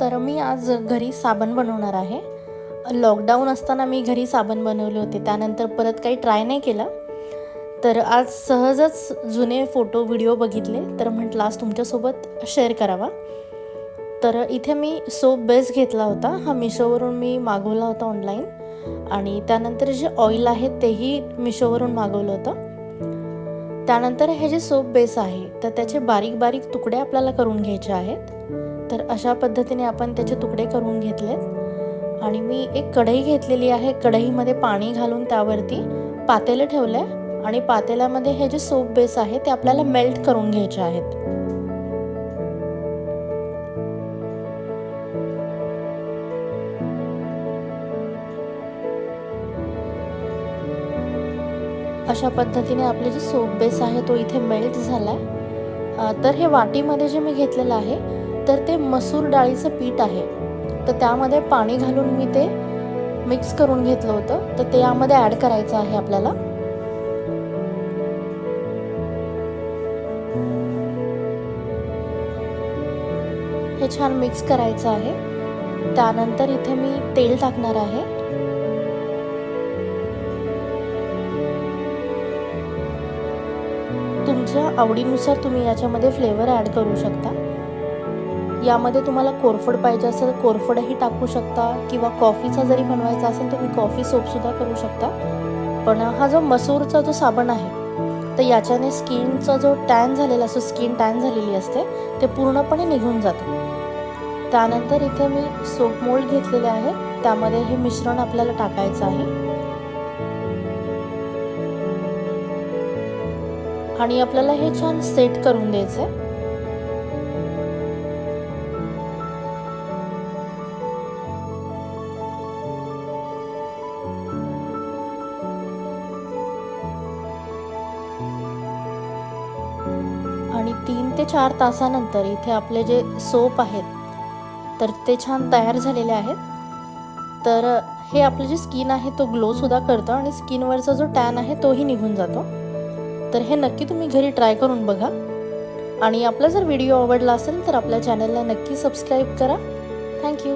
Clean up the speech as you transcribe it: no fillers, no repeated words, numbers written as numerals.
तर मी आज घरी साबण बनवणार आहे. लॉकडाऊन असताना मी घरी साबण बनवले होते, त्यानंतर परत काही ट्राय नाही केला. तर आज सहजच जुने फोटो व्हिडिओ बघितले, तर म्हटलं आज तुमच्यासोबत शेअर करावा. तर इथे मी सोप बेस घेतला होता. हा मिशोवरून मी मागवला होता ऑनलाईन. आणि त्यानंतर जे ऑइल आहे तेही मिशोवरून मागवलं होतं. त्यानंतर हे जे सोप बेस आहे तर त्याचे बारीक बारीक तुकडे आपल्याला करून घ्यायचे आहेत. तर अशा पद्धतीने आपण त्याचे तुकडे करून घेतलेत. आणि मी एक कढई घेतलेली आहे. कढईमध्ये पाणी घालून त्यावरती पातेलं ठेवलं आहे आणि पातेल्यामध्ये हे जे सोप बेस आहे ते आपल्याला मेल्ट करून घ्यायचे आहेत. अशा पद्धतीने आपले जे सोप बेस आहे तो इथे मेल्ट झाला आहे. तर हे वाटीमध्ये जे मी घेतलेलं आहे तर ते मसूर डाळीचं पीठ आहे. तर त्यामध्ये पाणी घालून मी ते मिक्स करून घेतलं होतं. तर ते यामध्ये ॲड करायचं आहे आपल्याला. हे छान मिक्स करायचं आहे. त्यानंतर इथे मी तेल टाकणार आहे. तुमच्या आवडीनुसार तुम्ही याच्यामध्ये फ्लेवर ॲड करू शकता. यामध्ये तुम्हाला कोरफड पाहिजे असेल तर कोरफडही टाकू शकता, किंवा कॉफीचा जरी बनवायचा असेल तर तुम्ही कॉफी सोपसुद्धा करू शकता. पण हा जो मसूरचा जो साबण आहे तर याच्याने स्किनचा जो टॅन झालेला असतो, स्किन टॅन झालेली असते, ते पूर्णपणे निघून जातं. त्यानंतर इथे मी सोप मोल्ड घेतलेले आहे. त्यामध्ये हे मिश्रण आपल्याला टाकायचं आहे आणि आपल्याला हे छान सेट करून द्यायचं आहे. आणि 3 ते 4 तासानंतर इथे आपले जे सोप आहेत तर ते छान तयार झालेले आहेत. तर हे आपलं जे स्किन आहे तो ग्लोसुद्धा करतं आणि स्किनवरचा जो टॅन आहे तोही निघून जातो. तर हे नक्की तुम्ही घरी ट्राय करून बघा. आणि आपला जर व्हिडिओ आवडला असेल तर आपल्या चॅनलला नक्की सबस्क्राईब करा. थँक्यू.